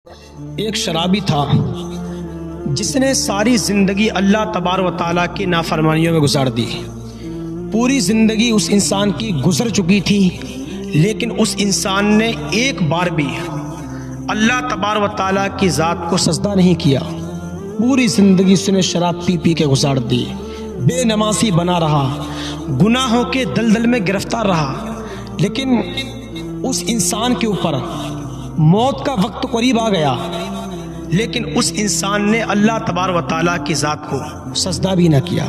ایک شرابی تھا جس نے ساری زندگی اللہ تبارک و تعالیٰ کی نافرمانیوں میں گزار دی۔ پوری زندگی اس انسان کی گزر چکی تھی، لیکن اس انسان نے ایک بار بھی اللہ تبارک و تعالیٰ کی ذات کو سجدہ نہیں کیا۔ پوری زندگی اس نے شراب پی پی کے گزار دی، بے نمازی بنا رہا، گناہوں کے دلدل میں گرفتار رہا۔ لیکن اس انسان کے اوپر موت کا وقت قریب آ گیا، لیکن اس انسان نے اللہ تبارک و تعالیٰ کی ذات کو سجدہ بھی نہ کیا۔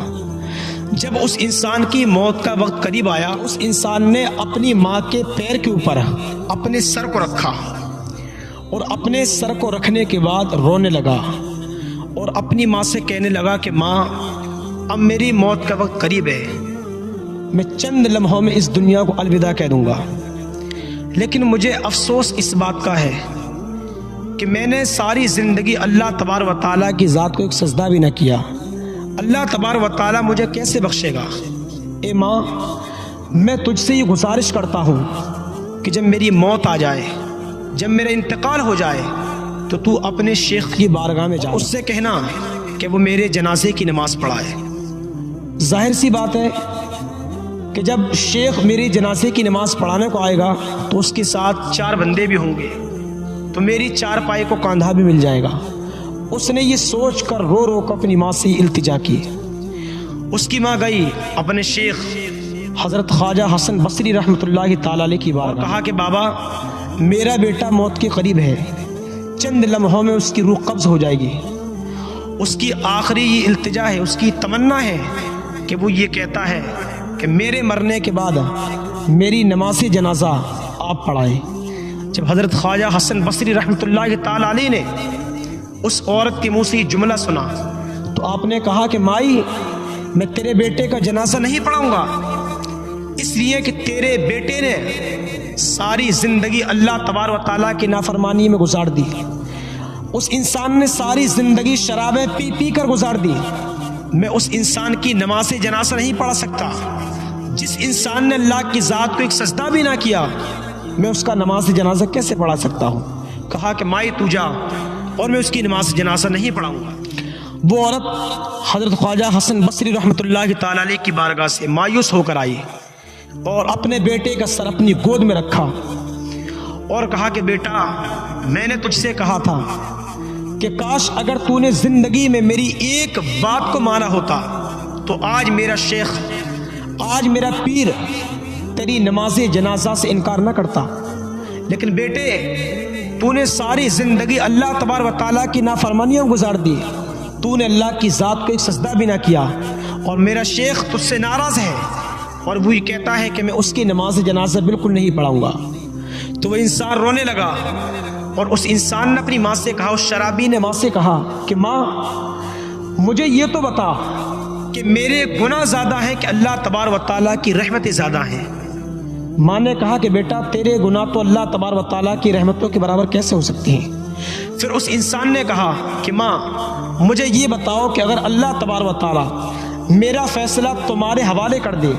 جب اس انسان کی موت کا وقت قریب آیا، اس انسان نے اپنی ماں کے پیر کے اوپر اپنے سر کو رکھا، اور اپنے سر کو رکھنے کے بعد رونے لگا اور اپنی ماں سے کہنے لگا کہ ماں، اب میری موت کا وقت قریب ہے، میں چند لمحوں میں اس دنیا کو الوداع کہہ دوں گا، لیکن مجھے افسوس اس بات کا ہے کہ میں نے ساری زندگی اللہ تبارک و تعالیٰ کی ذات کو ایک سجدہ بھی نہ کیا۔ اللہ تبارک و تعالیٰ مجھے کیسے بخشے گا؟ اے ماں، میں تجھ سے یہ گزارش کرتا ہوں کہ جب میری موت آ جائے، جب میرا انتقال ہو جائے، تو تو اپنے شیخ کی بارگاہ میں جا، اس سے کہنا کہ وہ میرے جنازے کی نماز پڑھائے۔ ظاہر سی بات ہے کہ جب شیخ میری جنازے کی نماز پڑھانے کو آئے گا تو اس کے ساتھ 4 بندے بھی ہوں گے، تو میری 4 پائی کو کاندھا بھی مل جائے گا۔ اس نے یہ سوچ کر رو رو کر اپنی ماں سے التجا کی۔ اس کی ماں گئی اپنے شیخ حضرت خواجہ حسن بصری رحمۃ اللہ تعالی علیہ کی بارگاہ، کہا کہ بابا، میرا بیٹا موت کے قریب ہے، چند لمحوں میں اس کی روح قبض ہو جائے گی۔ اس کی آخری یہ التجا ہے، اس کی تمنا ہے کہ وہ یہ کہتا ہے کہ میرے مرنے کے بعد میری نماز جنازہ آپ پڑھائیں۔ جب حضرت خواجہ حسن بصری رحمۃ اللہ تعالی علیہ نے اس عورت کے منہ سے یہ جملہ سنا تو آپ نے کہا کہ مائی، میں تیرے بیٹے کا جنازہ نہیں پڑھاؤں گا، اس لیے کہ تیرے بیٹے نے ساری زندگی اللہ تبارک و تعالیٰ کی نافرمانی میں گزار دی۔ اس انسان نے ساری زندگی شرابیں پی پی کر گزار دی۔ میں اس انسان کی نماز جنازہ نہیں پڑھا سکتا۔ جس انسان نے اللہ کی ذات کو ایک سجدہ بھی نہ کیا، میں اس کا نماز جنازہ کیسے پڑھا سکتا ہوں؟ کہا کہ مائی تو جا، اور میں اس کی نماز جنازہ نہیں پڑھاؤں گا۔ وہ عورت حضرت خواجہ حسن بصری رحمۃ اللہ تعالی علیہ کی بارگاہ سے مایوس ہو کر آئی اور اپنے بیٹے کا سر اپنی گود میں رکھا اور کہا کہ بیٹا، میں نے تجھ سے کہا تھا کہ کاش اگر تو نے زندگی میں میری ایک بات کو مانا ہوتا تو آج میرا شیخ، آج میرا پیر تیری نماز جنازہ سے انکار نہ کرتا۔ لیکن بیٹے، تو نے ساری زندگی اللہ تبارک و تعالیٰ کی نافرمانیوں گزار دی، تو نے اللہ کی ذات کو ایک سجدہ بھی نہ کیا، اور میرا شیخ تجھ سے ناراض ہے اور وہ یہ کہتا ہے کہ میں اس کی نماز جنازہ بالکل نہیں پڑھاؤں گا۔ تو وہ انسان رونے لگا، اور اس انسان نے اپنی ماں سے کہا، اس شرابی نے ماں سے کہا کہ ماں، مجھے یہ تو بتا کہ میرے گناہ زیادہ ہیں کہ اللہ تبارک و تعالیٰ کی رحمتیں زیادہ ہیں؟ ماں نے کہا کہ بیٹا، تیرے گناہ تو اللہ تبارک و تعالیٰ کی رحمتوں کے برابر کیسے ہو سکتے ہیں؟ پھر اس انسان نے کہا کہ ماں، مجھے یہ بتاؤ کہ اگر اللہ تبارک و تعالیٰ میرا فیصلہ تمہارے حوالے کر دے،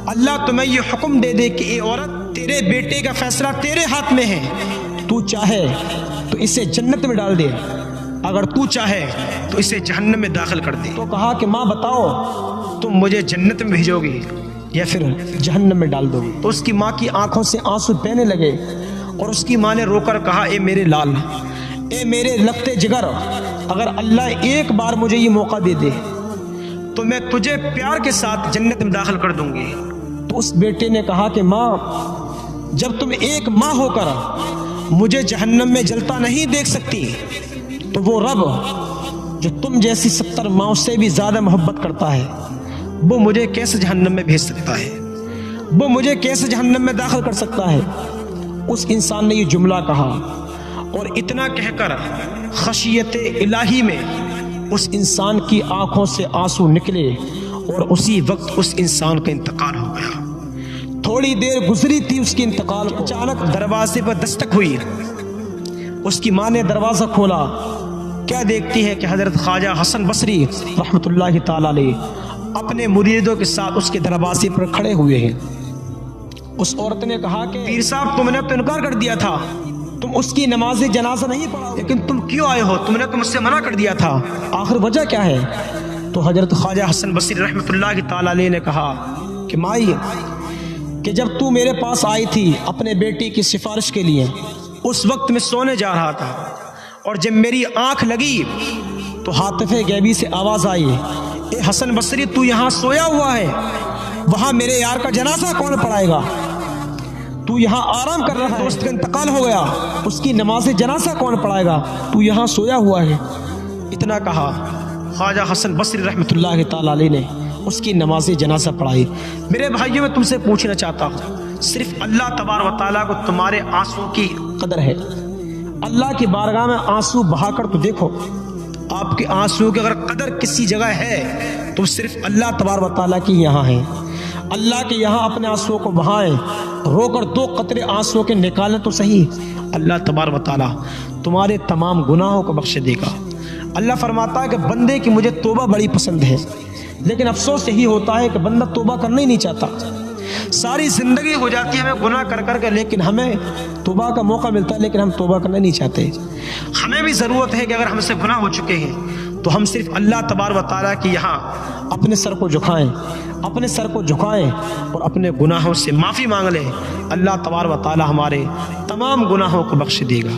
اللہ تمہیں یہ حکم دے دے کہ اے عورت، تیرے بیٹے کا فیصلہ تیرے ہاتھ میں ہے، تو چاہے تو اسے جنت میں ڈال دے، اگر تو چاہے تو اسے جہنم میں داخل کر دے۔ تو کہا کہ ماں بتاؤ، تم مجھے جنت میں بھیجو گی یا پھر جہنم میں ڈال دو گی؟ تو اس کی ماں کی آنکھوں سے آنسو بہنے لگے، اور اس کی ماں نے رو کر کہا، اے میرے لال، اے میرے لگتے جگر، اگر اللہ ایک بار مجھے یہ موقع دے دے تو میں تجھے پیار کے ساتھ جنت میں داخل کر دوں گی۔ تو اس بیٹے نے کہا کہ ماں، جب تم ایک ماں ہو کر مجھے جہنم میں جلتا نہیں دیکھ سکتی، تو وہ رب جو تم جیسی 70 ماؤں سے بھی زیادہ محبت کرتا ہے، وہ مجھے کیسے جہنم میں بھیج سکتا ہے؟ وہ مجھے کیسے جہنم میں داخل کر سکتا ہے؟ اس انسان نے یہ جملہ کہا، اور اتنا کہہ کر خشیت الہی میں اس انسان کی آنکھوں سے آنسو نکلے، اور اسی وقت اس انسان کا انتقال ہو گیا۔ تھوڑی دیر گزری تھی اس کے انتقال کو، اچانک دروازے پر دستک ہوئی۔ اس کی ماں نے دروازہ کھولا، کیا دیکھتی ہے کہ حضرت خواجہ حسن بصری رحمۃ اللہ تعالی علیہ اپنے مریدوں کے ساتھ اس کے دروازے پر کھڑے ہوئے ہیں۔ اس عورت نے کہا کہ پیر صاحب، تم نے تو انکار کر دیا تھا، تم اس کی نماز جنازہ نہیں پڑھا، لیکن تم کیوں آئے ہو؟ تم نے تو مجھ سے منع کر دیا تھا، آخر وجہ کیا ہے؟ تو حضرت خواجہ حسن بصری رحمۃ اللہ تعالی علیہ نے کہا کہ مائی، کہ جب تو میرے پاس آئی تھی اپنے بیٹی کی سفارش کے لیے، اس وقت میں سونے جا رہا تھا، اور جب میری آنکھ لگی تو ہاتف غیبی سے آواز آئی، اے حسن بصری تو یہاں سویا ہوا ہے، وہاں میرے یار کا جنازہ کون پڑھائے گا؟ تو یہاں آرام کر رہا ہے، دوست کا انتقال ہو گیا، اس کی نماز جنازہ کون پڑھائے گا؟ تو یہاں سویا ہوا ہے۔ اتنا کہا خواجہ حسن بصری رحمۃ اللہ تعالی علیہ نے اس کی نماز جنازہ پڑھائی۔ میرے بھائیوں، میں تم سے پوچھنا چاہتا ہوں، صرف اللہ تبارک و تعالیٰ کو تمہارے آنسو کی قدر ہے؟ اللہ کی بارگاہ میں آنسو بہا کر تو دیکھو، آپ کے آنسو کی اگر قدر کسی جگہ ہے تو صرف اللہ تبارک و تعالیٰ کی یہاں ہے۔ اللہ کے یہاں اپنے آنسو کو بہائیں، رو کر 2 قطرے آنسو کے نکالیں تو صحیح، اللہ تبارک و تعالیٰ تمہارے تمام گناہوں کو بخش دے گا۔ اللہ فرماتا ہے کہ بندے کی مجھے توبہ بڑی پسند ہے، لیکن افسوس یہی ہوتا ہے کہ بندہ توبہ کرنا ہی نہیں چاہتا۔ ساری زندگی ہو جاتی ہے ہمیں گناہ کر کر کے، لیکن ہمیں توبہ کا موقع ملتا ہے لیکن ہم توبہ کرنا نہیں چاہتے۔ ہمیں بھی ضرورت ہے کہ اگر ہم سے گناہ ہو چکے ہیں تو ہم صرف اللہ تبارک و تعالیٰ کی یہاں اپنے سر کو جھکائیں، اپنے سر کو جھکائیں اور اپنے گناہوں سے معافی مانگ لیں۔ اللہ تبارک و تعالیٰ ہمارے تمام گناہوں کو بخش دے گا۔